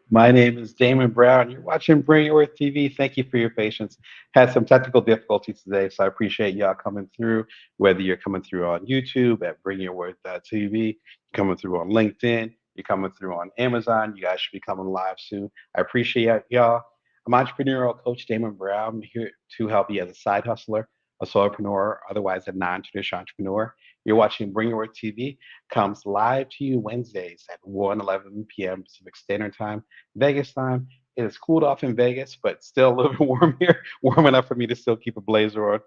My name is Damon Brown. You're watching Bring Your Worth TV. Thank you for your patience. Had some technical difficulties today, so I appreciate y'all coming through. Whether you're coming through on YouTube at Bring Your Worth TV, coming through on LinkedIn, you're coming through on Amazon. You guys should be coming live soon. I appreciate y'all. I'm entrepreneurial coach Damon Brown. I'm here to help you as a side hustler, a solopreneur, otherwise a non-traditional entrepreneur. You're watching Bring Your Worth TV. Comes live to you Wednesdays at 1:11 p.m. Pacific Standard Time. Vegas time. It is cooled off in Vegas, but still a little bit warm here, warm enough for me to still keep a blazer on,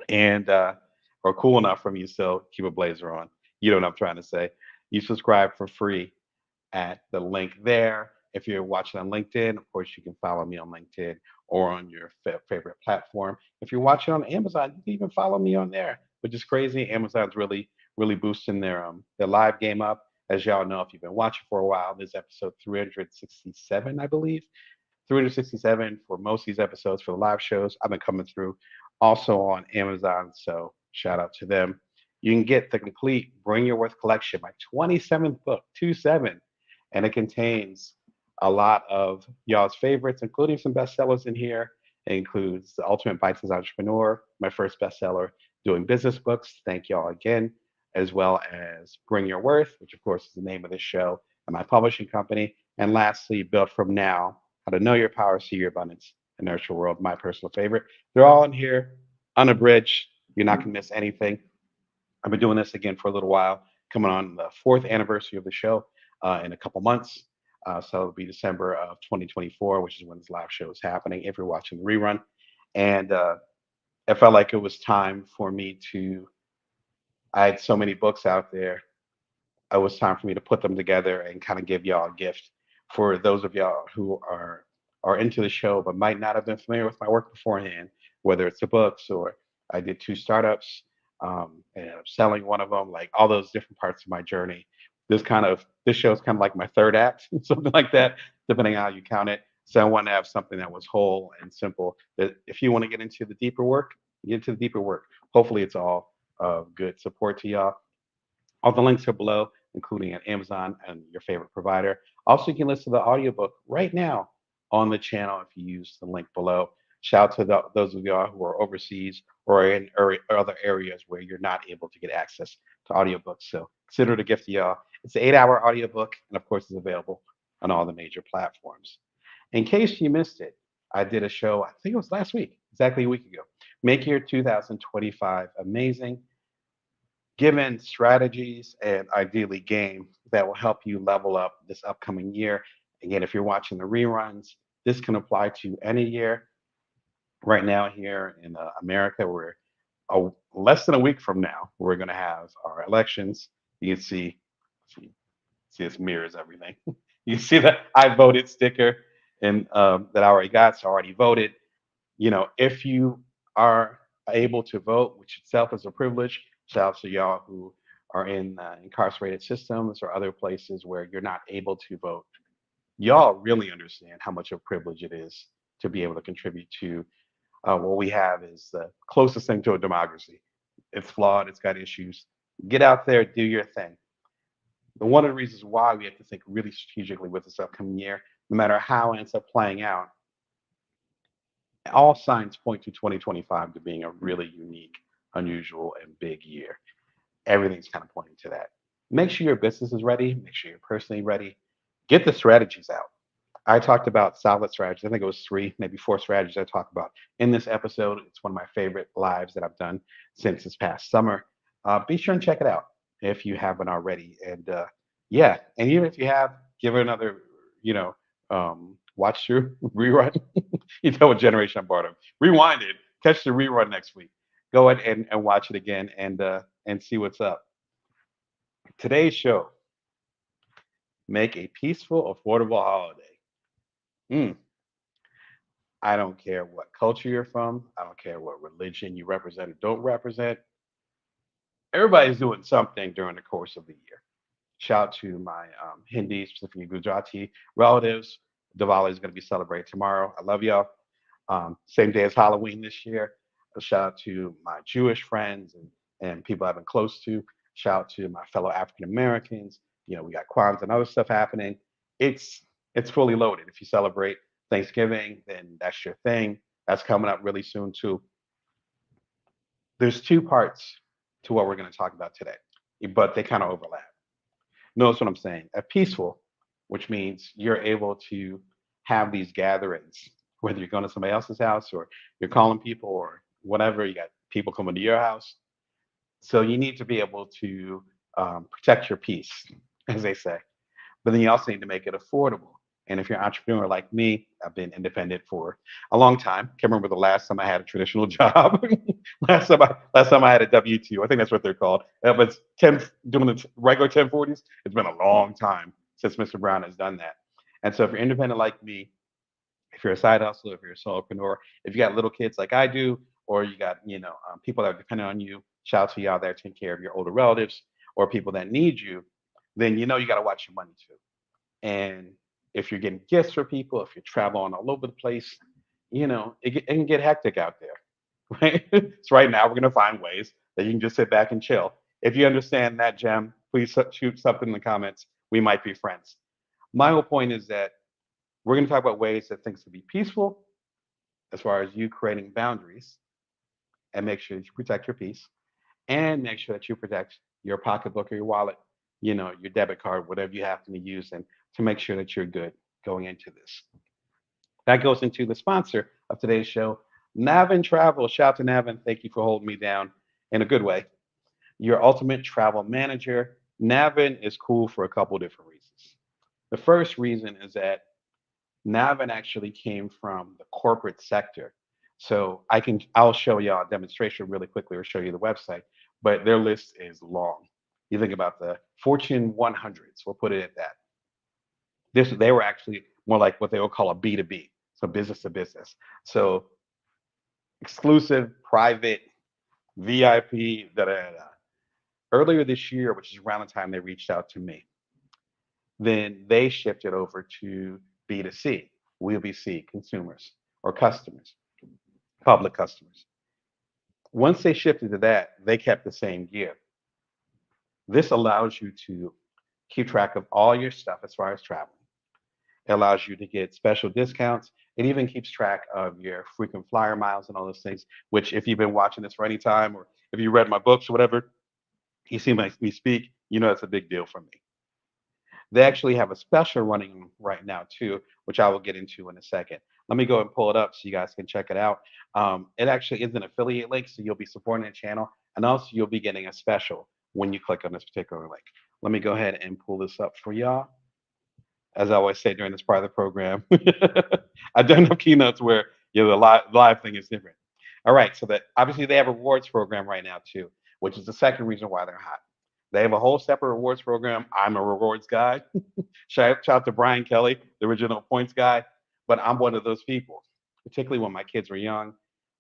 and or cool enough for me to still keep a blazer on. You know what I'm trying to say. You subscribe for free at the link there. If you're watching on LinkedIn, of course, you can follow me on LinkedIn or on your favorite platform. If you're watching on Amazon, you can even follow me on there, which is crazy. Amazon's really boosting their live game up. As y'all know, if you've been watching for a while, this is episode 367, I believe. 367 for most of these episodes for the live shows. I've been coming through also on Amazon, so shout out to them. You can get the complete Bring Your Worth collection, my 27th book, 2-7, and it contains a lot of y'all's favorites, including some bestsellers in here. It includes The Ultimate Bites as Entrepreneur, my first bestseller, Doing Business Books. Thank y'all again, as well as Bring Your Worth, which of course is the name of this show, and my publishing company. And lastly, Built From Now, How to Know Your Power, See Your Abundance, and Nurture Your World, my personal favorite. They're all in here, unabridged. You're not going to miss anything. I've been doing this again for a little while, coming on the fourth anniversary of the show in a couple months. So it'll be December of 2024, which is when this live show is happening, if you're watching the rerun. And it felt like it was time for me to, I had so many books out there. It was time for me to put them together and kind of give y'all a gift for those of y'all who are into the show but might not have been familiar with my work beforehand, whether it's the books or I did two startups and I'm selling one of them, like all those different parts of my journey. This show is kind of like my third act, something like that, depending on how you count it. So I want to have something that was whole and simple. That if you want to get into the deeper work, get into the deeper work. Hopefully, it's all good support to y'all. All the links are below, including at Amazon and your favorite provider. Also, you can listen to the audiobook right now on the channel if you use the link below. Shout out to those of y'all who are overseas or in other areas where you're not able to get access to audiobooks. So consider it a gift to y'all. It's an 8-hour audiobook, and of course, it's available on all the major platforms. In case you missed it, I did a show, I think it was last week, exactly a week ago. Make your 2025 amazing, given strategies and ideally game that will help you level up this upcoming year. Again, if you're watching the reruns, this can apply to any year. Right now, here in America, we're less than a week from now, we're going to have our elections. You can see, see this mirrors everything. You can see the I voted sticker and that I already got, so I already voted. If you are able to vote, which itself is a privilege, shout out to y'all who are in incarcerated systems or other places where you're not able to vote. Y'all really understand how much of a privilege it is to be able to contribute to what we have is the closest thing to a democracy. It's flawed, it's got issues. Get out there, do your thing. But one of the reasons why we have to think really strategically with this upcoming year, no matter how it ends up playing out, all signs point to 2025 to being a really unique, unusual, and big year. Everything's kind of pointing to that. Make sure your business is ready. Make sure you're personally ready. Get the strategies out. I talked about solid strategies. I think it was three, maybe four strategies I talked about in this episode. It's one of my favorite lives that I've done since this past summer. Be sure and check it out if you haven't already. And yeah, and even if you have, give it another, watch through, rerun. You know what generation I'm part of. Rewind it, catch the rerun next week. Go ahead and watch it again and see what's up. Today's show, make a peaceful, affordable holiday. Mm, I don't care what culture you're from. I don't care what religion you represent or don't represent. Everybody's doing something during the course of the year. Shout out to my Hindi, specifically Gujarati relatives. Diwali is going to be celebrated tomorrow. I love y'all. Same day as Halloween this year. A shout out to my Jewish friends and people I've been close to. Shout out to my fellow African Americans. We got Kwanzaa and other stuff happening. It's It's fully loaded. If you celebrate Thanksgiving, then that's your thing. That's coming up really soon too. There's two parts to what we're going to talk about today, but they kind of overlap. Notice what I'm saying. A peaceful, which means you're able to have these gatherings, whether you're going to somebody else's house or you're calling people or whatever. You got people coming to your house, so you need to be able to protect your peace, as they say. But then you also need to make it affordable. And if you're an entrepreneur like me, I've been independent for a long time. Can't remember the last time I had a traditional job. last time I had a W-2. I think that's what they're called. But it's 10 doing the regular 1040s. It's been a long time since Mr. Brown has done that. And so if you're independent like me, if you're a side hustler, if you're a solopreneur, if you got little kids like I do, or you got people that are dependent on you, shout out to y'all that are taking care of your older relatives or people that need you, then you got to watch your money too. And if you're getting gifts for people, if you're traveling all over the place, it can get hectic out there, right? So right now we're going to find ways that you can just sit back and chill. If you understand that, Gem, please shoot something in the comments. We might be friends. My whole point is that we're going to talk about ways that things can be peaceful as far as you creating boundaries and make sure that you protect your peace and make sure that you protect your pocketbook or your wallet, your debit card, whatever you happen to use, and to make sure that you're good going into this. That goes into the sponsor of today's show, NAVAN Travel. Shout out to NAVAN. Thank you for holding me down in a good way. Your ultimate travel manager. NAVAN is cool for a couple different reasons. The first reason is that NAVAN actually came from the corporate sector. So I'll show y'all a demonstration really quickly or show you the website, but their list is long. You think about the Fortune 100s, we'll put it at that. They were actually more like what they would call a B2B, so business to business. So exclusive, private, VIP, da da da. Earlier this year, which is around the time they reached out to me, then they shifted over to B2C. We'll be C, consumers or customers, public customers. Once they shifted to that, they kept the same gear. This allows you to keep track of all your stuff as far as traveling. It allows you to get special discounts. It even keeps track of your frequent flyer miles and all those things, which if you've been watching this for any time or if you read my books or whatever, you see me speak, it's a big deal for me. They actually have a special running right now too, which I will get into in a second. Let me go and pull it up so you guys can check it out. It actually is an affiliate link, so you'll be supporting the channel, and also you'll be getting a special when you click on this particular link. Let me go ahead and pull this up for y'all. As I always say during this part of the program, I've done enough keynotes where the live thing is different. All right, so that obviously they have a rewards program right now too, which is the second reason why they're hot. They have a whole separate rewards program. I'm a rewards guy. Shout out to Brian Kelly, the original points guy. But I'm one of those people, particularly when my kids were young.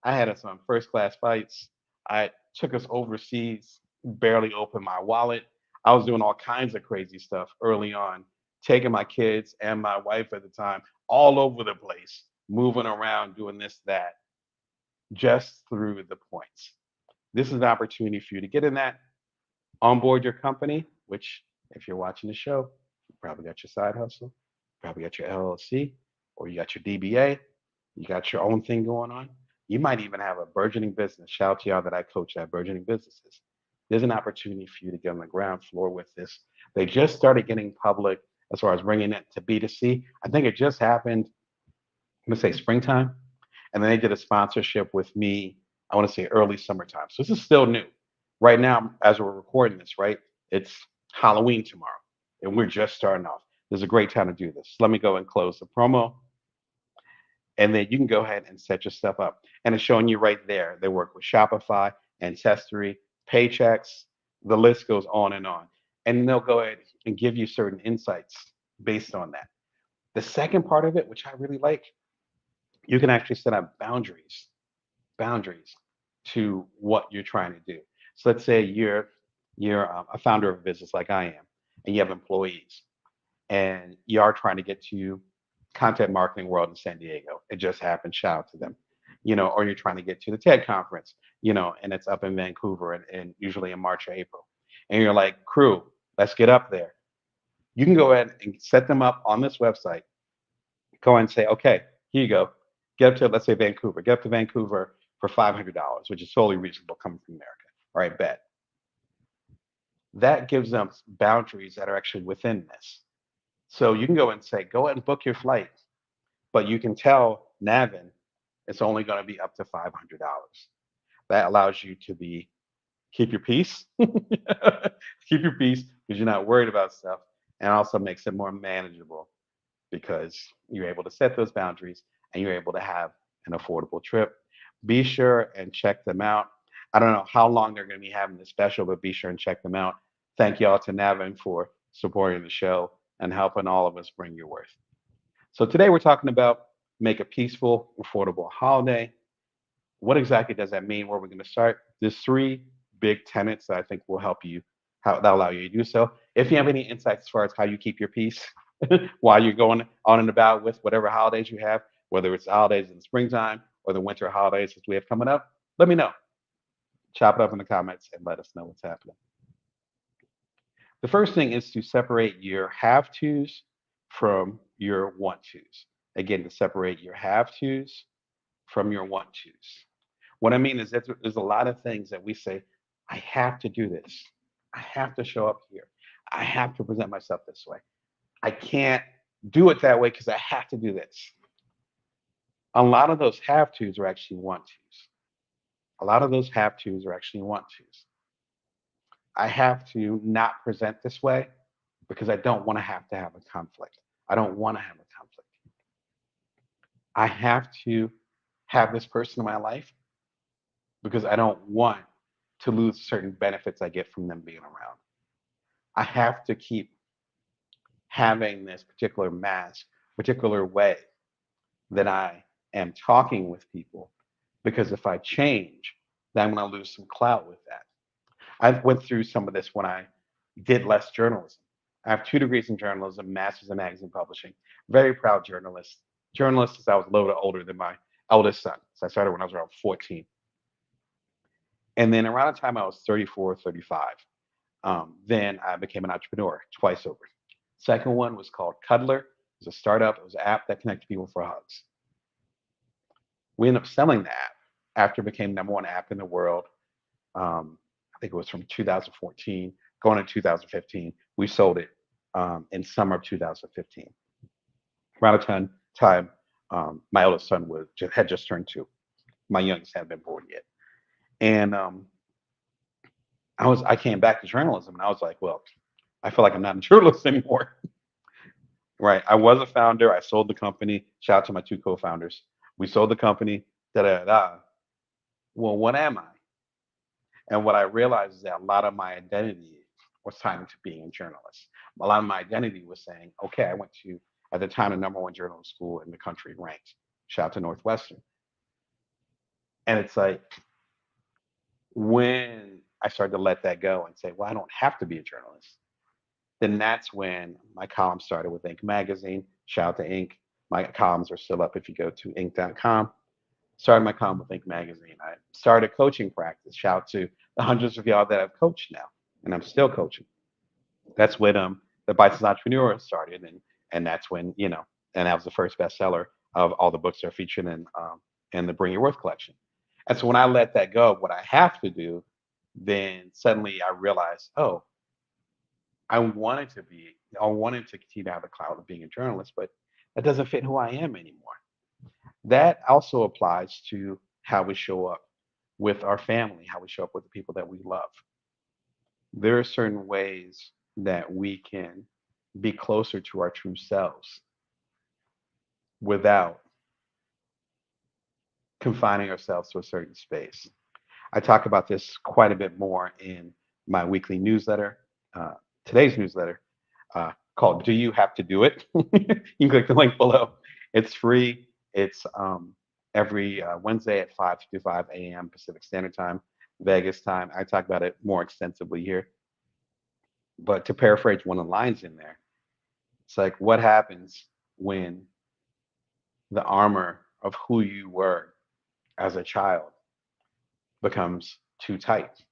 I had some first class flights. I took us overseas, barely opened my wallet. I was doing all kinds of crazy stuff early on, taking my kids and my wife at the time all over the place, moving around, doing this, that, just through the points. This is an opportunity for you to get in that, onboard your company, which if you're watching the show, you probably got your side hustle, probably got your LLC, or you got your DBA, you got your own thing going on. You might even have a burgeoning business. Shout out to y'all that I coach that burgeoning businesses. There's an opportunity for you to get on the ground floor with this. They just started getting public as far as bringing it to B2C. I think it just happened, I'm going to say springtime. And then they did a sponsorship with me, I want to say early summertime. So this is still new. Right now, as we're recording this, right, it's Halloween tomorrow, and we're just starting off. This is a great time to do this. Let me go and close the promo, and then you can go ahead and set your stuff up. And it's showing you right there. They work with Shopify, Ancestry, Paychecks. The list goes on and on. And they'll go ahead and give you certain insights based on that. The second part of it, which I really like, you can actually set up boundaries to what you're trying to do. So let's say you're a founder of a business like I am, and you have employees, and you are trying to get to content marketing world in San Diego. It just happened. Shout out to them. Or you're trying to get to the TED conference, and it's up in Vancouver and usually in March or April. And you're like, crew, let's get up there. You can go ahead and set them up on this website Go and say, okay, here you go. Get up to, let's say, Vancouver. Get up to Vancouver for $500, which is totally reasonable coming from America. All right, bet. That gives them boundaries that are actually within this. So you can go and say, go ahead and book your flight, but you can tell NAVAN it's only going to be up to $500. That allows you to be keep your peace, keep your peace because you're not worried about stuff, and also makes it more manageable because you're able to set those boundaries and you're able to have an affordable trip. Be sure and check them out. I don't know how long they're going to be having this special, but be sure and check them out. Thank y'all to NAVAN for supporting the show and helping all of us bring your worth. So today we're talking about make a peaceful, affordable holiday. What exactly does that mean? Where we're going to start? There's three big tenets that I think will help you, how that allow you to do so. If you have any insights as far as how you keep your peace while you're going on and about with whatever holidays you have, whether it's the holidays in the springtime or the winter holidays that we have coming up, let me know. Chop it up in the comments and let us know what's happening. The first thing is to separate your have tos from your want tos. Again, to separate your have tos from your want tos. What I mean is that there's a lot of things that we say, I have to do this. I have to show up here. I have to present myself this way. I can't do it that way because I have to do this. A lot of those have tos are actually want tos. A lot of those have tos are actually want tos. I have to not present this way because I don't want to have a conflict. I don't want to have a conflict. I have to have this person in my life because I don't want to lose certain benefits I get from them being around. I have to keep having this particular mask, particular way that I am talking with people because if I change, then I'm going to lose some clout with that. I went through some of this when I did less journalism. I have 2 degrees in journalism, master's in magazine publishing. Very proud journalist. Journalist since I was a little bit older than my eldest son. So I started when I was around 14. And then around the time I was 34, 35, then I became an entrepreneur twice over. Second one was called Cuddler. It was a startup. It was an app that connected people for hugs. We ended up selling the app after it became #1 app in the world. I think it was from 2014 going into 2015. We sold it in summer of 2015. Around the time my oldest son had just turned 2. My youngest hadn't been born yet. And I came back to journalism and I was like, well, I feel like I'm not a journalist anymore. Right. I was a founder. I sold the company. Shout out to my 2 co-founders. We sold the company. Da da da. Well, what am I? And what I realized is that a lot of my identity was tied into being a journalist. A lot of my identity was saying, okay, I went to at the time the #1 journalism school in the country ranked. Shout out to Northwestern. And it's like when I started to let that go and say, well, I don't have to be a journalist, then that's when my column started with Inc. magazine. Shout out to Inc. My columns are still up if you go to inc.com. Started my column with Inc. magazine. I started coaching practice. Shout out to the hundreds of y'all that I've coached now, and I'm still coaching. That's when the Bites as Entrepreneur started, and that's when and that was the first bestseller of all the books that are featured in the Bring Your Worth collection. And so when I let that go, what I have to do, then suddenly I realized, oh, I wanted to continue to have the cloud of being a journalist, but that doesn't fit who I am anymore. That also applies to how we show up with our family, how we show up with the people that we love. There are certain ways that we can be closer to our true selves without confining ourselves to a certain space. I talk about this quite a bit more in my weekly newsletter, uh, today's newsletter, called Do You Have to Do It? You can click the link below. It's free. It's every Wednesday at 5:55 a.m. Pacific Standard Time, Vegas time. I talk about it more extensively here. But to paraphrase one of the lines in there, it's like, what happens when the armor of who you were as a child becomes too tight?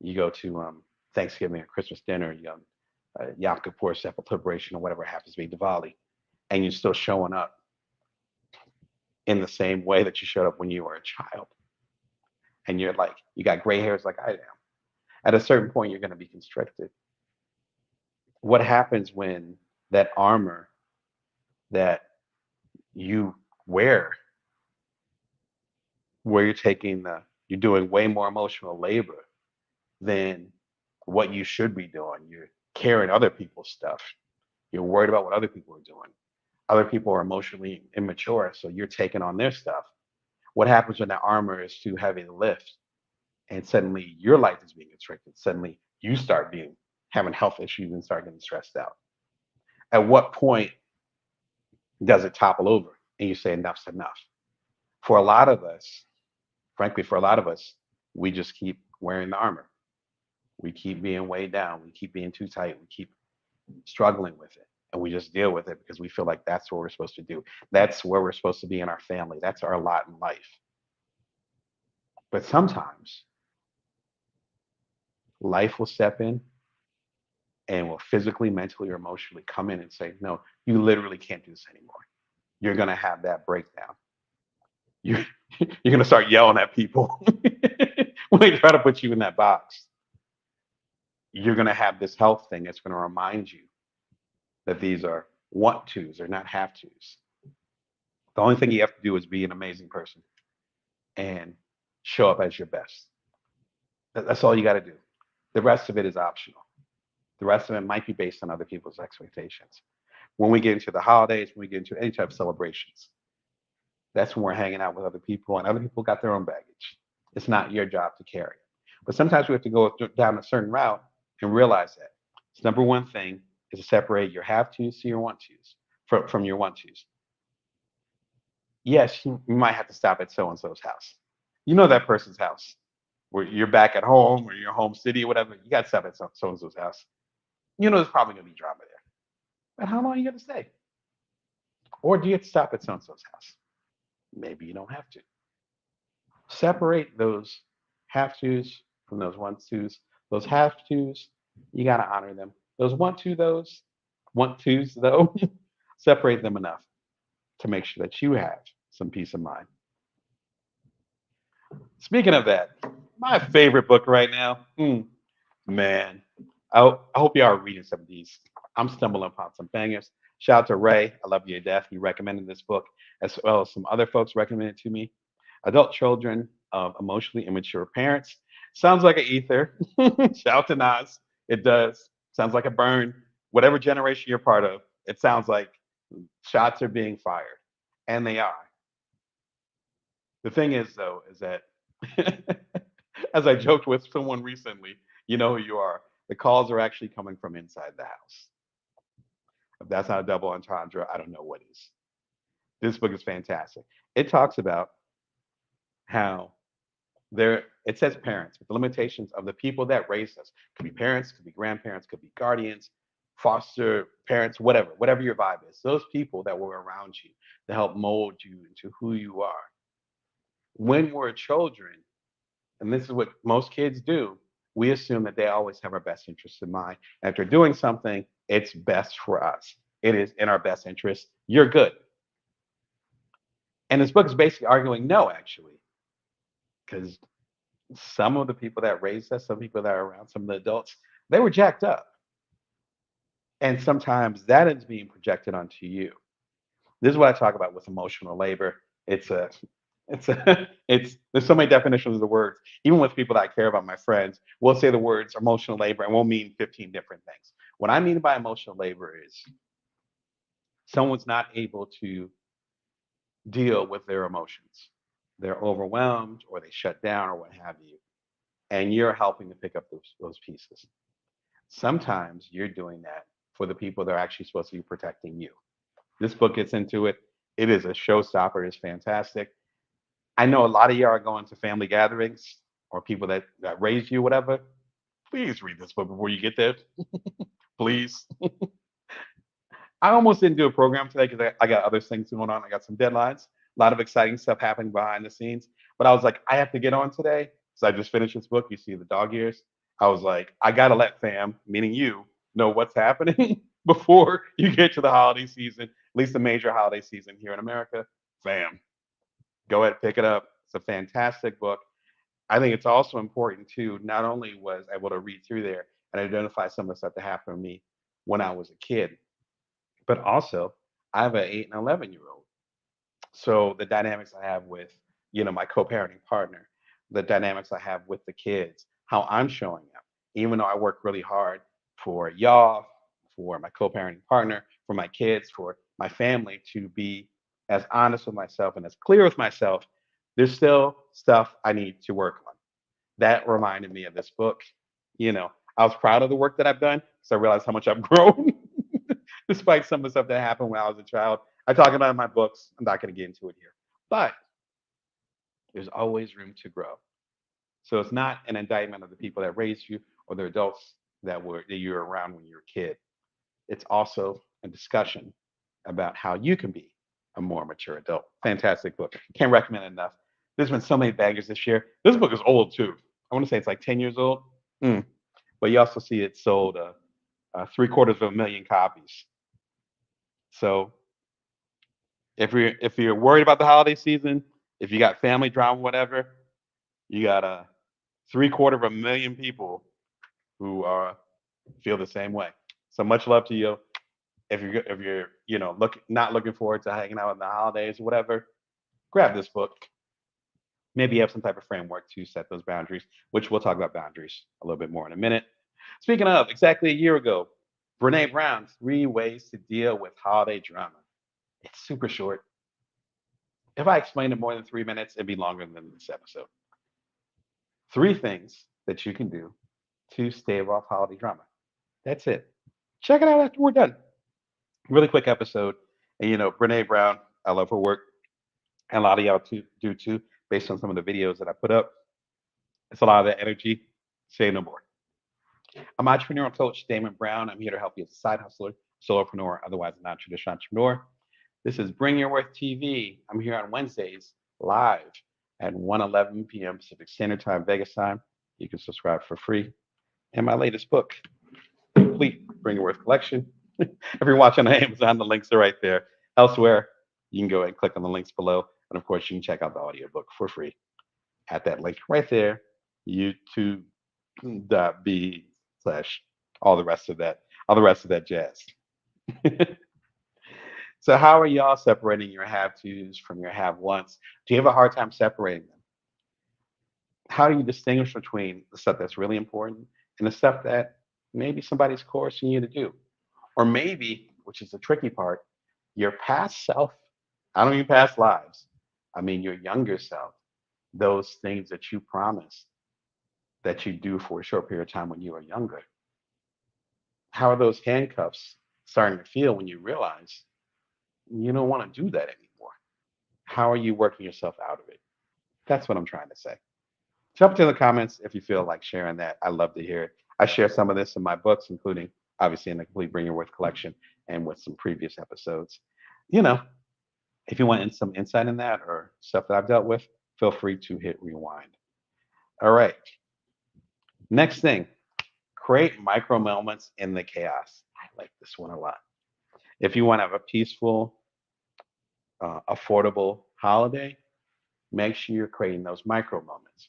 You go to Thanksgiving or Christmas dinner, Yom Kippur, Separate Liberation, or whatever it happens to be, Diwali. and you're still showing up in the same way that you showed up when you were a child. And you're like, you got gray hairs like I am. At a certain point, you're going to be constricted. What happens when that armor that you wear, where you're doing way more emotional labor than what you should be doing? You're carrying other people's stuff. You're worried about what other people are doing. Other people are emotionally immature, so you're taking on their stuff. What happens when that armor is too heavy to lift and suddenly your life is being constricted? Suddenly you start being having health issues and start getting stressed out. At what point does it topple over and you say enough's enough? For a lot of us, frankly, for a lot of us, we just keep wearing the armor. We keep being weighed down. We keep being too tight. We keep struggling with it. And we just deal with it because we feel like that's what we're supposed to do. That's where we're supposed to be in our family. That's our lot in life. But sometimes life will step in and will physically, mentally, or emotionally come in and say, no, you literally can't do this anymore. You're going to have that breakdown. You're, you're going to start yelling at people when they try to put you in that box. You're going to have this health thing that's going to remind you that these are want tos, they're not have tos. The only thing you have to do is be an amazing person and show up as your best. That's all you got to do. The rest of it is optional. The rest of it might be based on other people's expectations. When we get into the holidays, when we get into any type of celebrations, that's when we're hanging out with other people, and other people got their own baggage. It's not your job to carry it. But sometimes we have to go down a certain route and realize that. So number one thing is to separate your have tos to your want tos from your want tos. Yes, you might have to stop at so and so's house. You know that person's house where you're back at home or your home city or whatever. You got to stop at so and so's house. You know there's probably going to be drama there. But how long are you going to stay? Or do you have to stop at so and so's house? Maybe you don't have to. Separate those have tos from those want tos. Those have tos, you got to honor them. Those want tos though, separate them enough to make sure that you have some peace of mind. Speaking of that, my favorite book right now, man, I hope you are reading some of these. I'm stumbling upon some bangers. Shout out to Ray. I love you to death. He recommended this book as well as some other folks recommended it to me. Adult Children of Emotionally Immature Parents. Sounds like an ether. Shout out to Nas. It does. Sounds like a burn. Whatever generation you're part of, it sounds like shots are being fired. And they are. The thing is, though, is that as I joked with someone recently, you know who you are. The calls are actually coming from inside the house. If that's not a double entendre, I don't know what is. This book is fantastic. It talks about how it says parents, but the limitations of the people that raised us. Could be parents, could be grandparents, could be guardians, foster parents, whatever your vibe is. Those people that were around you to help mold you into who you are. When we're children, and this is what most kids do, we assume that they always have our best interests in mind. And if they're doing something, it's best for us. It is in our best interest. You're good. And this book is basically arguing no, actually, because some of the people that raised us, some people that are around, some of the adults, they were jacked up. And sometimes that is being projected onto you. This is what I talk about with emotional labor. It's there's so many definitions of the words. Even with people that I care about, my friends, we'll say the words emotional labor and we'll mean 15 different things. What I mean by emotional labor is someone's not able to deal with their emotions. They're overwhelmed or they shut down or what have you. And you're helping to pick up those pieces. Sometimes you're doing that for the people that are actually supposed to be protecting you. This book gets into it. It is a showstopper. It's fantastic. I know a lot of you are going to family gatherings or people that raised you, whatever. Please read this book before you get there. Please. I almost didn't do a program today because I got other things going on. I got some deadlines, a lot of exciting stuff happening behind the scenes. But I was like, I have to get on today. So I just finished this book. You see the dog ears. I was like, I got to let fam, meaning you, know what's happening before you get to the holiday season, least the major holiday season here in America. Bam, go ahead, pick it up. It's a fantastic book. I think it's also important too. Not only was I able to read through there and identify some of the stuff that happened to me when I was a kid, but also I have an 8 and 11 year old. So the dynamics I have with, my co-parenting partner, the dynamics I have with the kids, how I'm showing up, even though I work really hard for y'all, for my co-parenting partner, for my kids, for my family to be as honest with myself and as clear with myself, there's still stuff I need to work on. That reminded me of this book. I was proud of the work that I've done because I realized how much I've grown, despite some of the stuff that happened when I was a child. I talk about it in my books. I'm not going to get into it here, but there's always room to grow. So it's not an indictment of the people that raised you or the adults that you were around when you were a kid. It's also a discussion about how you can be a more mature adult. Fantastic book. Can't recommend it enough. There's been so many bangers this year. This book is old too. I want to say it's like 10 years old. Mm. But you also see it sold 750,000 copies. So if you're worried about the holiday season, if you got family drama, whatever, you got 750,000 people who feel the same way. So much love to you. If you're not looking forward to hanging out in the holidays or whatever, grab this book. Maybe you have some type of framework to set those boundaries, which we'll talk about boundaries a little bit more in a minute. Speaking of, exactly a year ago, Brene Brown's 3 Ways to Deal with Holiday Drama. It's super short. If I explained it more than 3 minutes, it'd be longer than this episode. 3 things that you can do to stave off holiday drama. That's it. Check it out after we're done. Really quick episode. And Brene Brown, I love her work. And a lot of y'all do too, based on some of the videos that I put up. It's a lot of that energy. Say no more. I'm entrepreneurial coach Damon Brown. I'm here to help you as a side hustler, solopreneur, otherwise a non-traditional entrepreneur. This is Bring Your Worth TV. I'm here on Wednesdays live at 1:11 p.m. Pacific Standard Time, Vegas time. You can subscribe for free. And my latest book, Complete Bring Your Worth Collection. If you're watching on Amazon, the links are right there. Elsewhere, you can go ahead and click on the links below. And of course, you can check out the audiobook for free at that link right there, youtube.b/ all the rest of that jazz. So how are y'all separating your have tos from your have wants? Do you have a hard time separating them? How do you distinguish between the stuff that's really important and the stuff that maybe somebody's coercing you to do? Or maybe, which is the tricky part, your past self, I don't mean past lives, I mean your younger self, those things that you promised that you do for a short period of time when you were younger. How are those handcuffs starting to feel when you realize you don't want to do that anymore? How are you working yourself out of it? That's what I'm trying to say. Jump to the comments if you feel like sharing that. I love to hear it. I share some of this in my books, including obviously in the Complete Bring Your Worth collection and with some previous episodes. You know, if you want some insight in that or stuff that I've dealt with, feel free to hit rewind. All right. Next thing, create micro moments in the chaos. I like this one a lot. If you want to have a peaceful, affordable holiday, make sure you're creating those micro moments.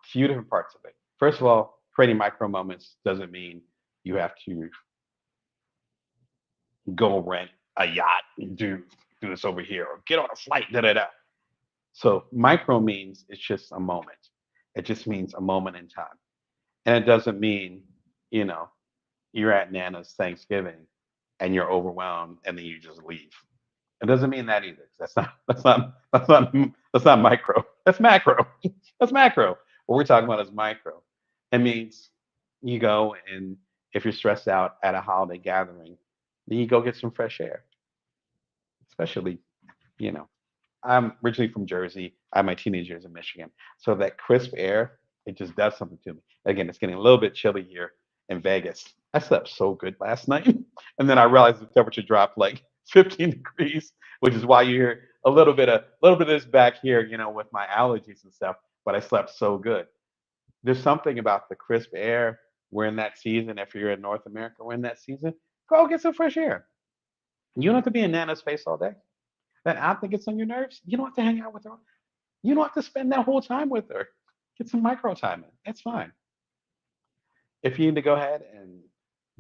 A few different parts of it. First of all, creating micro moments doesn't mean you have to go rent a yacht and do this over here or get on a flight, da da da. So micro means it's just a moment. It just means a moment in time. And it doesn't mean, you know, you're at Nana's Thanksgiving and you're overwhelmed and then you just leave. It doesn't mean that either. That's not micro. That's macro. That's macro. What we're talking about is micro. It means you go and if you're stressed out at a holiday gathering, then you go get some fresh air. Especially, you know, I'm originally from Jersey. I have my teenage years in Michigan. So that crisp air, it just does something to me. Again, it's getting a little bit chilly here in Vegas. I slept so good last night. And then I realized the temperature dropped like 15 degrees, which is why you hear a little bit of this back here, with my allergies and stuff. But I slept so good. There's something about the crisp air. We're in that season. If you're in North America, we're in that season. Go get some fresh air. You don't have to be in Nana's face all day. That app that gets on your nerves, you don't have to hang out with her. You don't have to spend that whole time with her. Get some micro time in. It's fine. If you need to go ahead and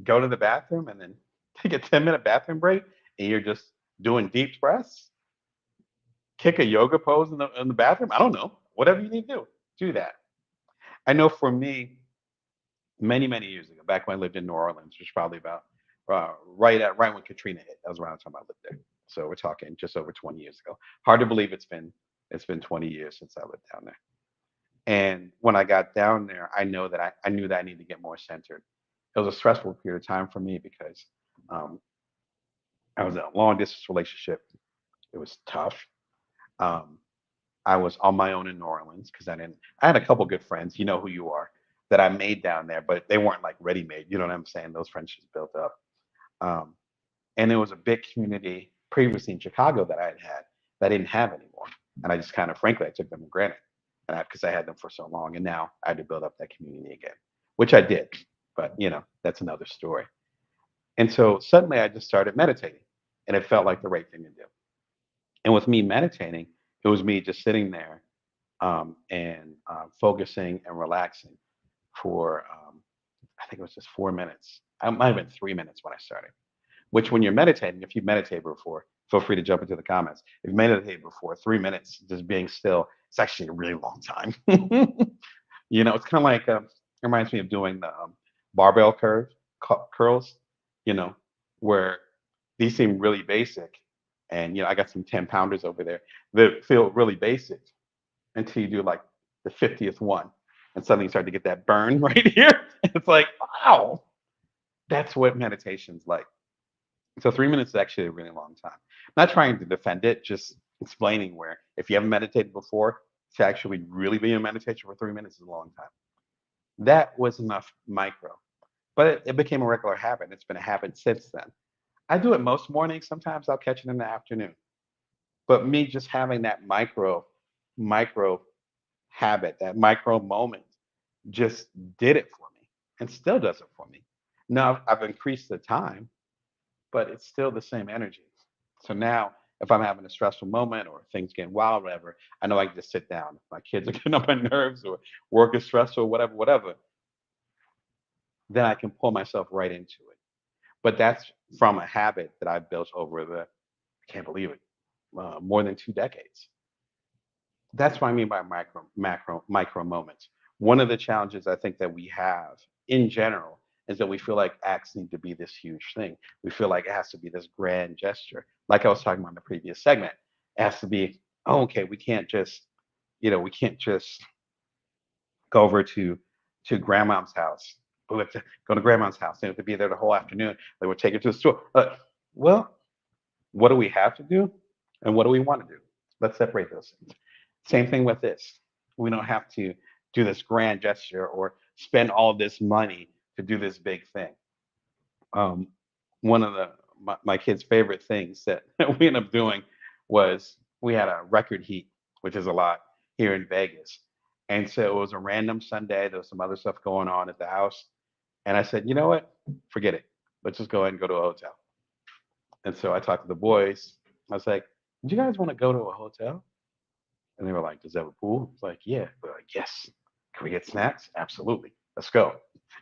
go to the bathroom and then take a 10-minute bathroom break and you're just doing deep breaths, kick a yoga pose in the bathroom. I don't know. Whatever you need to do that. I know for me, many, many years ago, back when I lived in New Orleans, which was probably about right when Katrina hit. That was around the time I lived there. So we're talking just over 20 years ago. Hard to believe it's been 20 years since I lived down there. And when I got down there, I knew that I needed to get more centered. It was a stressful period of time for me because um, I was in a long distance relationship. It was tough. Um, I was on my own in New Orleans because I didn't. I had a couple good friends, you know who you are, that I made down there, but they weren't like ready made. You know what I'm saying? Those friendships built up. Um, and there was a big community previously in Chicago that I had that I didn't have anymore, and I just kind of, frankly, I took them for granted, and because I had them for so long, and now I had to build up that community again, which I did. But that's another story. And so suddenly I just started meditating, and it felt like the right thing to do. And with me meditating, it was me just sitting there and focusing and relaxing for I think it was just 4 minutes. It might have been 3 minutes when I started. Which, when you're meditating, if you've meditated before, feel free to jump into the comments. If you've meditated before, 3 minutes just being still, it's actually a really long time. It's kind of like it reminds me of doing the barbell curls. You know, where these seem really basic, and I got some 10 pounders over there that feel really basic until you do like the 50th one, and suddenly you start to get that burn right here. It's like, wow, that's what meditation's like. So 3 minutes is actually a really long time. I'm not trying to defend it, just explaining where if you haven't meditated before, to actually really be in meditation for 3 minutes is a long time. That was enough micro, but it became a regular habit. It's been a habit since then. I do it most mornings. Sometimes I'll catch it in the afternoon. But me just having that micro habit, that micro moment, just did it for me and still does it for me. Now I've increased the time, but it's still the same energy. So now, if I'm having a stressful moment or things getting wild, whatever, I know I can just sit down. If my kids are getting on my nerves or work is stressful, whatever, then I can pull myself right into it. But that's from a habit that I've built over I can't believe it, more than 2 decades. That's what I mean by micro moments. One of the challenges I think that we have in general is that we feel like acts need to be this huge thing. We feel like it has to be this grand gesture. Like I was talking about in the previous segment, it has to be, oh, okay, we can't just go over to grandma's house. We have to go to grandma's house. They have to be there the whole afternoon. They would take it to the store. Well, what do we have to do, and what do we want to do? Let's separate those things. Same thing with this. We don't have to do this grand gesture or spend all this money to do this big thing. Um, one of my kids' favorite things that we ended up doing was we had a record heat, which is a lot here in Vegas. And so it was a random Sunday. There was some other stuff going on at the house. And I said, you know what? Forget it. Let's just go ahead and go to a hotel. And so I talked to the boys. I was like, do you guys want to go to a hotel? And they were like, does that have a pool? I was like, yeah. They're like, yes. Can we get snacks? Absolutely. Let's go.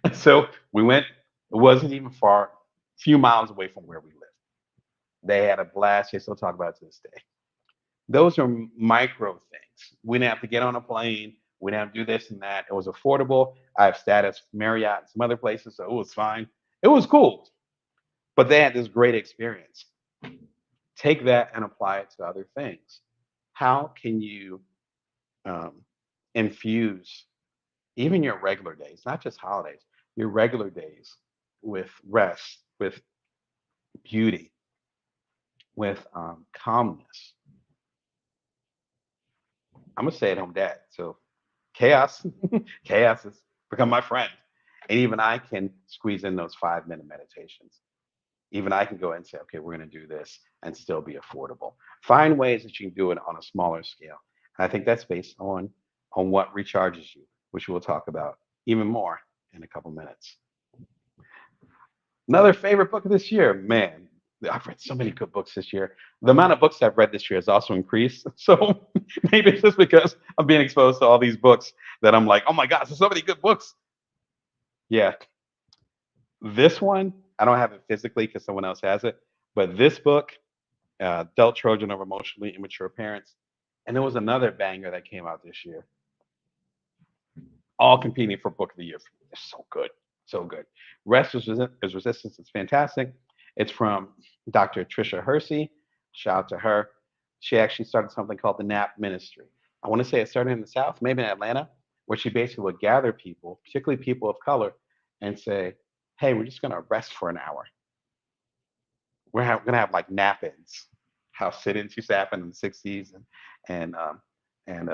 And so we went. It wasn't even far, a few miles away from where we lived. They had a blast. They still talk about it to this day. Those are micro things. We didn't have to get on a plane. We didn't have to do this and that. It was affordable. I have status Marriott and some other places, so it was fine. It was cool. But they had this great experience. Take that and apply it to other things. How can you um, infuse even your regular days, not just holidays, your regular days with rest, with beauty, with calmness? I'm a stay-at-home dad, so chaos, chaos has become my friend, and even I can squeeze in those 5-minute meditations. Even I can go and say, okay, we're going to do this and still be affordable. Find ways that you can do it on a smaller scale. And I think that's based on what recharges you, which we'll talk about even more in a couple minutes. Another favorite book of this year, man. I've read so many good books this year. The amount of books I've read this year has also increased. So maybe it's just because I'm being exposed to all these books that I'm like, oh my gosh, there's so many good books. Yeah, this one I don't have it physically because someone else has it, but this book, Adult Children of Emotionally Immature Parents, and there was another banger that came out this year, all competing for Book of the Year. It's so good, so good. Is Resistance is fantastic. It's from Dr. Tricia Hersey. Shout out to her. She actually started something called the NAP Ministry. I want to say it started in the South, maybe in Atlanta, where she basically would gather people, particularly people of color, and say, "Hey, we're just going to rest for an hour. Going to have like nap-ins, how sit-ins used to happen in the '60s, and and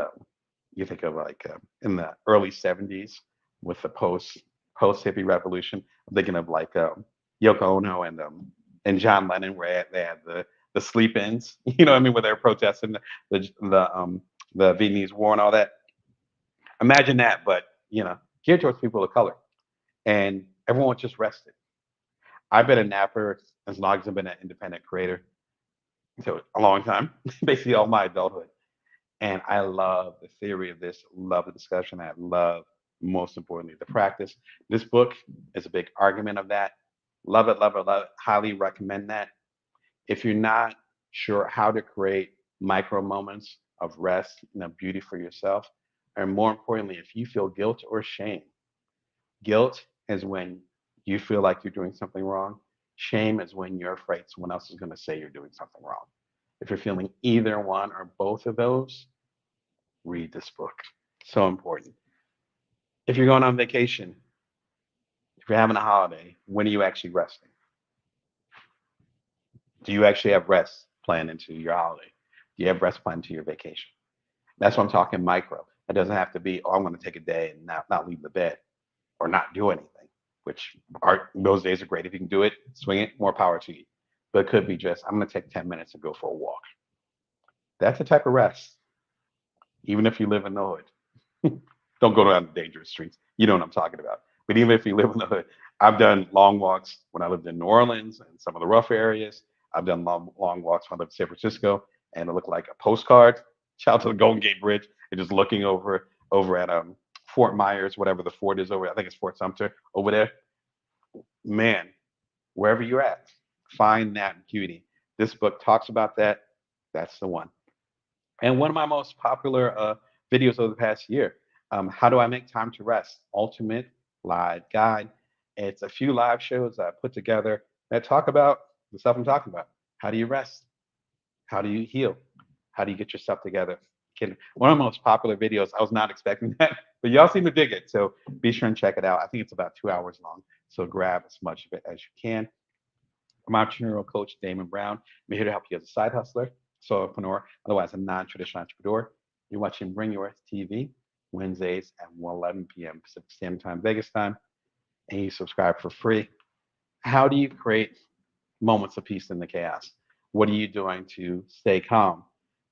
you think of like in the early '70s with the post hippie revolution. I'm thinking of like Yoko Ono and John Lennon, where they had the sleep-ins. You know what I mean, where they were protesting the Vietnamese War and all that. Imagine that, but geared towards people of color, and everyone was just rested. I've been a napper as long as I've been an independent creator, so a long time, basically all my adulthood. And I love the theory of this, love the discussion. I love, most importantly, the practice. This book is a big argument of that. Love it, love it, love it. Highly recommend that. If you're not sure how to create micro moments of rest and of beauty for yourself, and more importantly, if you feel guilt or shame, guilt is when you feel like you're doing something wrong. Shame is when you're afraid someone else is going to say you're doing something wrong. If you're feeling either one or both of those, read this book. So important. If you're going on vacation, if you're having a holiday, when are you actually resting? Do you actually have rest planned into your holiday? Do you have rest planned into your vacation? That's what I'm talking micro. It doesn't have to be, oh, I'm going to take a day and not leave the bed or not do anything, which are those days are great. If you can do it, swing it, more power to you. But it could be just, I'm going to take 10 minutes and go for a walk. That's the type of rest, even if you live in the hood. Don't go down the dangerous streets. You know what I'm talking about. But even if you live in the hood, I've done long walks when I lived in New Orleans and some of the rough areas. I've done long walks when I lived in San Francisco, and it looked like a postcard. Shout out to the Golden Gate Bridge and just looking over at Fort Myers, whatever the fort is over. I think it's Fort Sumter over there. Man, wherever you're at, find that beauty. This book talks about that. That's the one. And one of my most popular videos over the past year, how do I make time to rest? Ultimate live guide. It's a few live shows I put together that talk about the stuff I'm talking about. How do you rest? How do you heal? How do you get yourself together? One of the most popular videos. I was not expecting that, but y'all seem to dig it. So be sure and check it out. I think it's about 2 hours long. So grab as much of it as you can. I'm entrepreneurial coach Damon Brown. I'm here to help you as a side hustler, solopreneur, otherwise a non-traditional entrepreneur. You're watching Bring Your Worth TV Wednesdays at 11 p.m. Pacific Standard Time, Vegas time, and you subscribe for free. How do you create moments of peace in the chaos? What are you doing to stay calm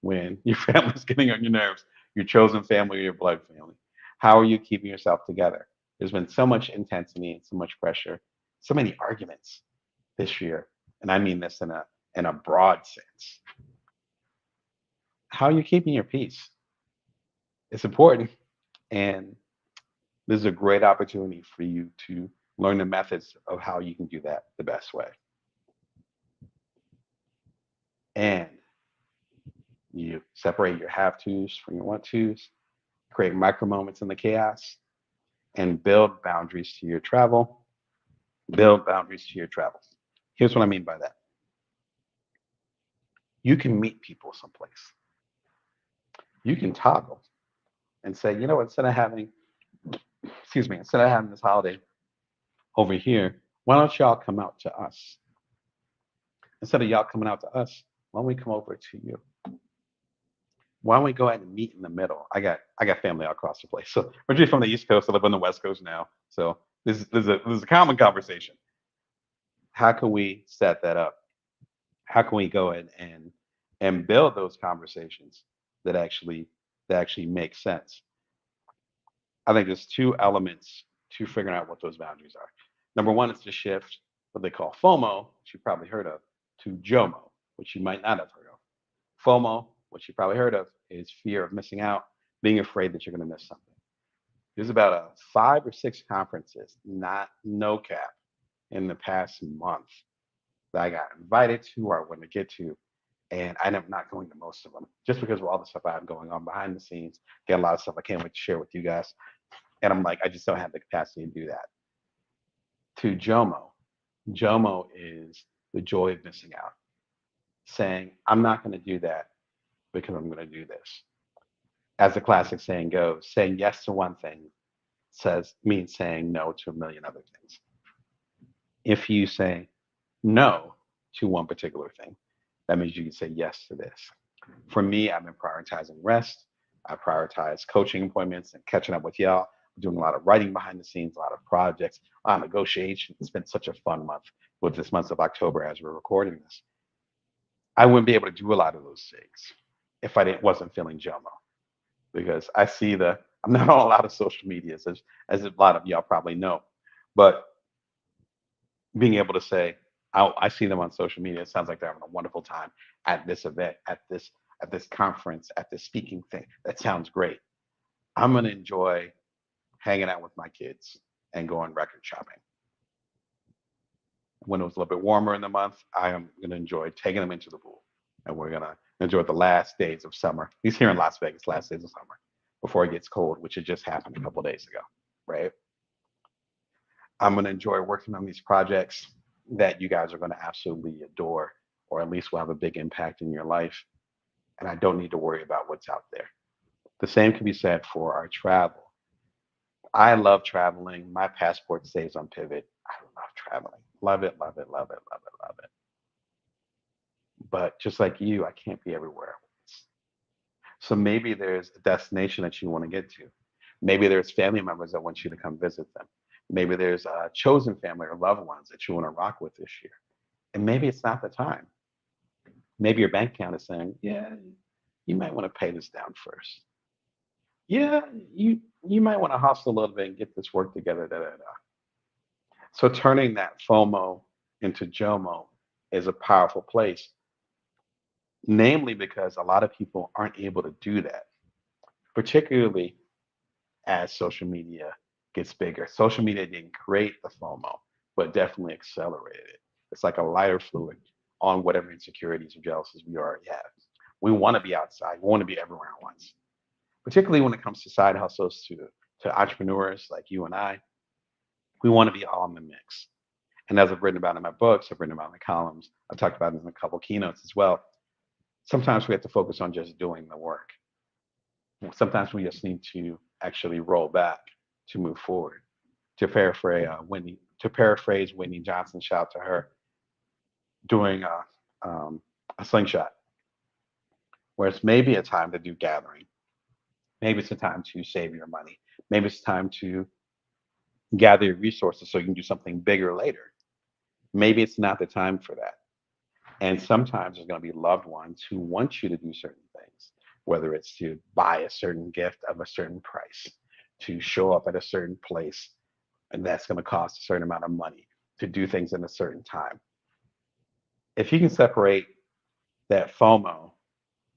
when your family's getting on your nerves, your chosen family or your blood family? How are you keeping yourself together? There's been so much intensity and so much pressure, so many arguments this year, and I mean this in a broad sense. How are you keeping your peace? It's important, and this is a great opportunity for you to learn the methods of how you can do that the best way. And you separate your have tos from your want tos, create micro moments in the chaos, and build boundaries to your travel. Build boundaries to your travels. Here's what I mean by that. You can meet people someplace. You can toggle and say, you know what, instead of having this holiday over here, why don't y'all come out to us? Instead of y'all coming out to us, why don't we come over to you? Why don't we go ahead and meet in the middle? I got family all across the place. So originally from the East Coast, I live on the West Coast now. So this is a common conversation. How can we set that up? How can we go ahead and build those conversations that actually make sense? I think there's two elements to figuring out what those boundaries are. Number one is to shift what they call FOMO, which you've probably heard of, to JOMO, which you might not have heard of. FOMO, which you probably heard of, is fear of missing out, being afraid that you're going to miss something. There's about 5 or 6 conferences, not no cap, in the past month that I got invited to or I want to get to, and I am not going to most of them just because of all the stuff I have going on behind the scenes. Get a lot of stuff I can't wait to share with you guys, and I'm like, I just don't have the capacity to do that. To JOMO, JOMO is the joy of missing out, saying I'm not going to do that because I'm going to do this. As the classic saying goes, saying yes to one thing says means saying no to a million other things. If you say no to one particular thing, that means you can say yes to this. For me, I've been prioritizing rest. I prioritize coaching appointments and catching up with y'all. I'm doing a lot of writing behind the scenes, a lot of projects, a lot of negotiation. It's been such a fun month with this month of October as we're recording this. I wouldn't be able to do a lot of those things if I didn't wasn't feeling JOMO because I see I'm not on a lot of social medias as a lot of y'all probably know, but being able to say I see them on social media. It sounds like they're having a wonderful time at this event, at this conference, at this speaking thing. That sounds great. I'm gonna enjoy hanging out with my kids and going record shopping. When it was a little bit warmer in the month, I am gonna enjoy taking them into the pool, and we're gonna enjoy the last days of summer. He's here in Las Vegas, last days of summer, before it gets cold, which had just happened a couple of days ago, right? I'm going to enjoy working on these projects that you guys are going to absolutely adore, or at least will have a big impact in your life. And I don't need to worry about what's out there. The same can be said for our travel. I love traveling. My passport stays on pivot. I love traveling. Love it, love it, love it, love it, love it. But just like you, I can't be everywhere at once. So maybe there's a destination that you want to get to. Maybe there's family members that want you to come visit them. Maybe there's a chosen family or loved ones that you want to rock with this year. And maybe it's not the time. Maybe your bank account is saying, yeah, you might want to pay this down first. Yeah, you might want to hustle a little bit and get this work together. Da, da, da. So turning that FOMO into JOMO is a powerful place, namely because a lot of people aren't able to do that, particularly as social media gets bigger. Social media didn't create the FOMO, but definitely accelerated it. It's like a lighter fluid on whatever insecurities or jealousies we already have. We want to be outside. We want to be everywhere at once, particularly when it comes to side hustles, to entrepreneurs like you and I. We want to be all in the mix. And as I've written about in my books, I've written about in my columns, I've talked about it in a couple keynotes as well. Sometimes we have to focus on just doing the work. Sometimes we just need to actually roll back to move forward. To paraphrase Whitney Johnson, shout out to her, doing a slingshot, where it's maybe a time to do gathering. Maybe it's a time to save your money. Maybe it's time to gather your resources so you can do something bigger later. Maybe it's not the time for that. And sometimes there's going to be loved ones who want you to do certain things, whether it's to buy a certain gift of a certain price, to show up at a certain place, and that's going to cost a certain amount of money, to do things in a certain time. If you can separate that FOMO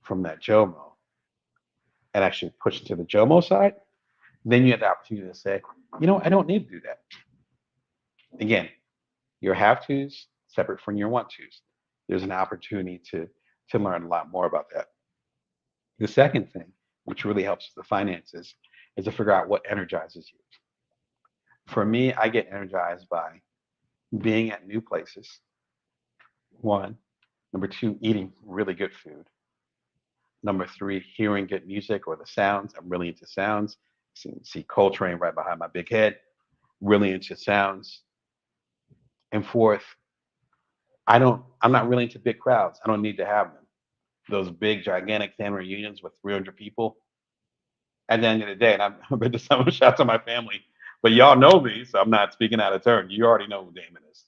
from that JOMO and actually push it to the JOMO side, then you have the opportunity to say, I don't need to do that. Again, your have tos separate from your want tos. There's an opportunity to learn a lot more about that. The second thing, which really helps with the finances, is to figure out what energizes you. For me, I get energized by being at new places, one. Number two, eating really good food. Number three, hearing good music or the sounds. I'm really into sounds. See Coltrane right behind my big head. Really into sounds. And fourth, I'm not really into big crowds. I don't need to have them. Those big, gigantic family reunions with 300 people. At the end of the day, and I've been to some shots of my family, but y'all know me, so I'm not speaking out of turn. You already know who Damon is.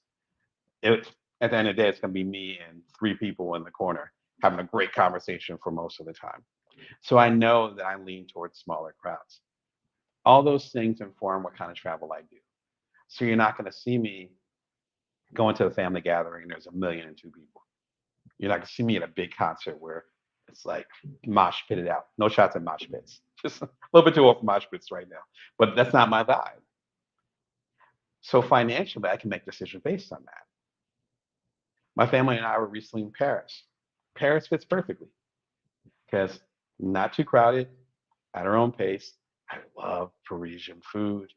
At the end of the day, it's going to be me and three people in the corner having a great conversation for most of the time. So I know that I lean towards smaller crowds. All those things inform what kind of travel I do. So you're not going to see me going to a family gathering and there's 1,002,002 people. You're not gonna see me at a big concert where it's like mosh pitted out. No shots at mosh pits. Just a little bit too old for mosh pits right now. But that's not my vibe. So financially, I can make decisions based on that. My family and I were recently in Paris. Paris fits perfectly because not too crowded, at our own pace. I love Parisian food.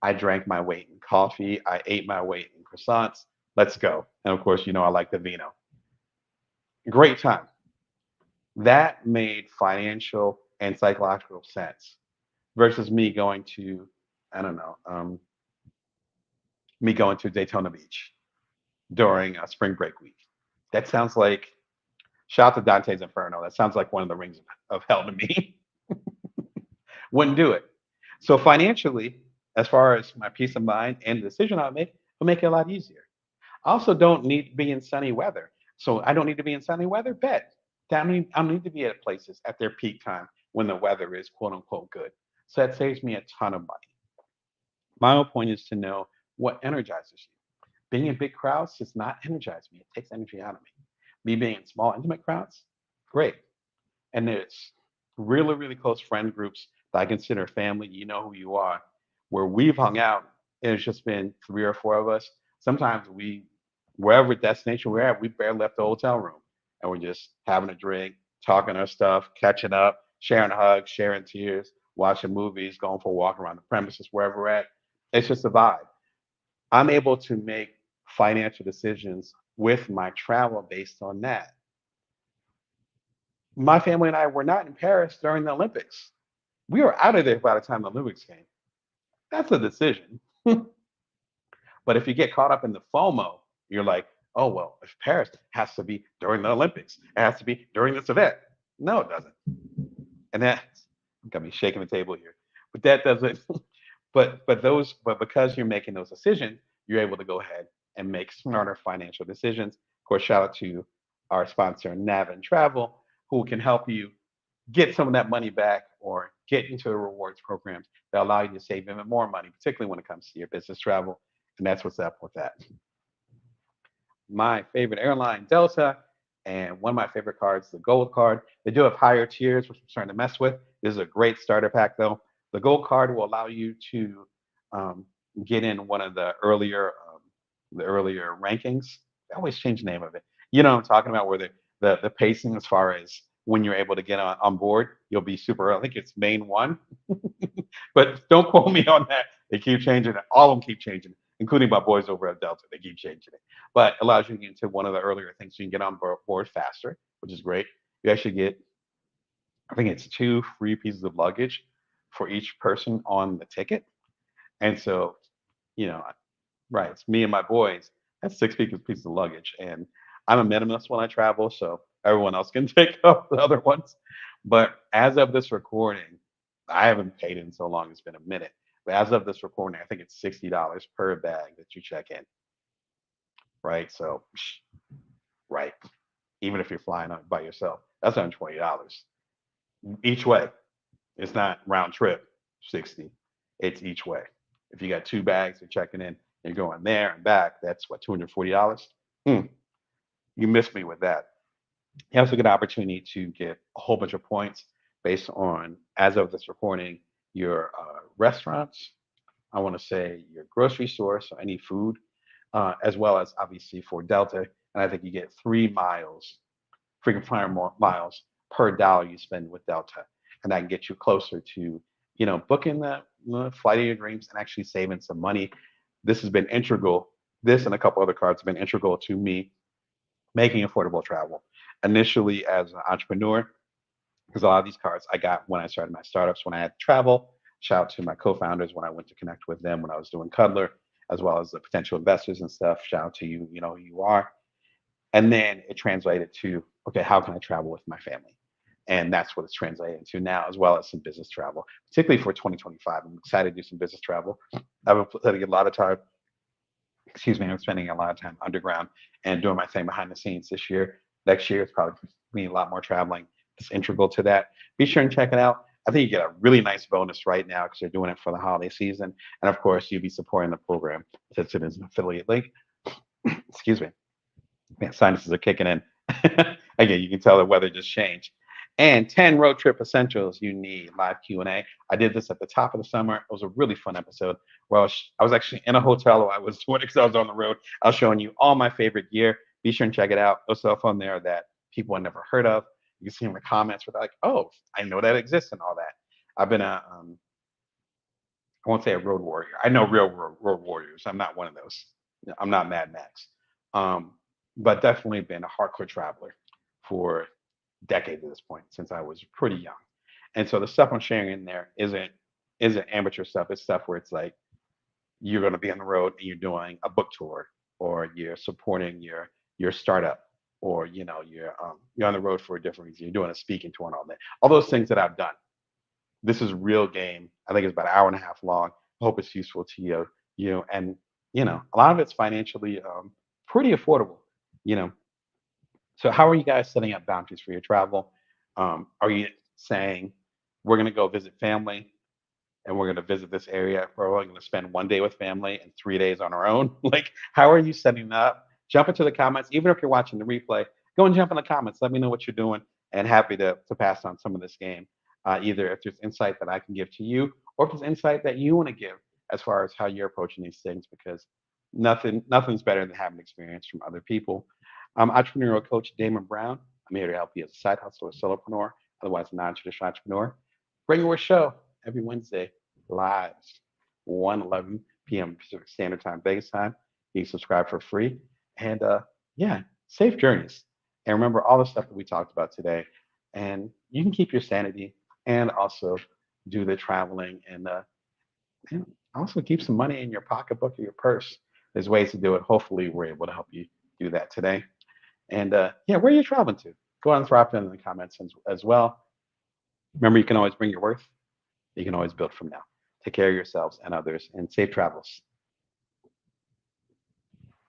I drank my weight in coffee. I ate my weight in croissants. Let's go. And of course, I like the vino. Great time. That made financial and psychological sense versus me going to, I don't know, me going to Daytona Beach during a spring break week. That sounds like, shout out to Dante's Inferno. That sounds like one of the rings of hell to me. Wouldn't do it. So financially, as far as my peace of mind and the decision I make, will make it a lot easier. I also don't need to be in sunny weather. So I don't need to be in sunny weather. Bet. I don't need to be at places at their peak time when the weather is quote unquote good. So that saves me a ton of money. My whole point is to know what energizes you. Being in big crowds does not energize me. It takes energy out of me. Me being in small, intimate crowds, great. And there's really, really close friend groups that I consider family. You know who you are, where we've hung out. And it's just been three or four of us. Sometimes wherever destination we're at, we barely left the hotel room, and we're just having a drink, talking our stuff, catching up, sharing hugs, sharing tears, watching movies, going for a walk around the premises, wherever we're at. It's just a vibe. I'm able to make financial decisions with my travel based on that. My family and I were not in Paris during the Olympics. We were out of there by the time the Olympics came. That's a decision. But if you get caught up in the FOMO, you're like, oh, well, if Paris has to be during the Olympics, it has to be during this event. No, it doesn't. And that's got me shaking the table here. But that doesn't, but because you're making those decisions, you're able to go ahead and make smarter financial decisions. Of course, shout out to our sponsor, NAVAN Travel, who can help you get some of that money back or get into the rewards programs that allow you to save even more money, particularly when it comes to your business travel. And that's what's up with that. My favorite airline, Delta, and one of my favorite cards, the Gold card. They do have higher tiers, which I'm starting to mess with. This is a great starter pack, though. The Gold card will allow you to um, get in one of the earlier rankings. I always change the name of it. You know what I'm talking about, where the pacing as far as when you're able to get on board, you'll be super early. I think it's main one, but don't quote me on that. They keep changing it. All of them keep changing it, including my boys over at Delta. They keep changing it, but allows you to get into one of the earlier things so you can get on board faster, which is great. You actually get, I think it's two free pieces of luggage for each person on the ticket. And so, you know, right, it's me and my boys. That's six pieces of luggage. And I'm a minimalist when I travel, so everyone else can take up the other ones. But as of this recording, I haven't paid in so long, it's been a minute. But as of this recording, I think it's $60 per bag that you check in, right? So, right, even if you're flying out by yourself, that's $120 each way. It's not round trip 60. It's each way. If you got two bags you're checking in, you're going there and back, that's what, $240? Hmm, you missed me with that. You also get an opportunity to get a whole bunch of points based on, as of this recording, your restaurants. I want to say your grocery store, so any food, as well as obviously for Delta. And I think you get 3 miles, frequent flyer more miles per dollar you spend with Delta, and that can get you closer to, booking the flight of your dreams and actually saving some money. This has been integral. This and a couple other cards have been integral to me making affordable travel. Initially, as an entrepreneur, because a lot of these cards I got when I started my startups, when I had to travel. Shout out to my co-founders when I went to connect with them when I was doing Cuddler, as well as the potential investors and stuff. Shout out to you, you know who you are. And then it translated to, okay, how can I travel with my family? And that's what it's translated into now, as well as some business travel, particularly for 2025. I'm excited to do some business travel. I've been putting a lot of time, excuse me, I'm spending a lot of time underground and doing my thing behind the scenes this year. Next year, it's probably going to be a lot more traveling. It's integral to that. Be sure and check it out. I think you get a really nice bonus right now because you're doing it for the holiday season. And of course, you'll be supporting the program since it is an affiliate link. Excuse me. Man, sinuses are kicking in. Again, you can tell the weather just changed. And 10 road trip essentials you need live Q&A. I did this at the top of the summer. It was a really fun episode where I was actually in a hotel while I was doing it because I was on the road. I was showing you all my favorite gear. Be sure and check it out. There's stuff on there that people had never heard of. You can see in the comments where they're like, oh, I know that exists and all that. I've been I won't say a road warrior. I know real road warriors. I'm not one of those. I'm not Mad Max. Um, but definitely been a hardcore traveler for decades at this point since I was pretty young. And so the stuff I'm sharing in there isn't amateur stuff. It's stuff where it's like you're going to be on the road and you're doing a book tour, or you're supporting your startup, or you're on the road for a different reason. You're doing a speaking tour and all that. All those things that I've done. This is real game. I think it's about an hour and a half long. I hope it's useful to you. And a lot of it's financially pretty affordable. You know, so how are you guys setting up boundaries for your travel? Are you saying we're going to go visit family and we're going to visit this area? We're only going to spend 1 day with family and 3 days on our own. Like, how are you setting that up? Jump into the comments. Even if you're watching the replay, go and jump in the comments. Let me know what you're doing, and happy to pass on some of this game. Either if there's insight that I can give to you, or if there's insight that you want to give as far as how you're approaching these things, because nothing's better than having experience from other people. I'm entrepreneurial coach Damon Brown. I'm here to help you as a side hustler or solopreneur, otherwise a non-traditional entrepreneur. Bring your show every Wednesday live, 1:11 p.m. Pacific Standard Time, Vegas time. You can subscribe for free. And yeah, safe journeys. And remember all the stuff that we talked about today. And you can keep your sanity and also do the traveling, and also keep some money in your pocketbook or your purse. There's ways to do it. Hopefully, we're able to help you do that today. And yeah, where are you traveling to? Go ahead and drop it in the comments as well. Remember, you can always bring your worth. You can always build from now. Take care of yourselves and others, and safe travels.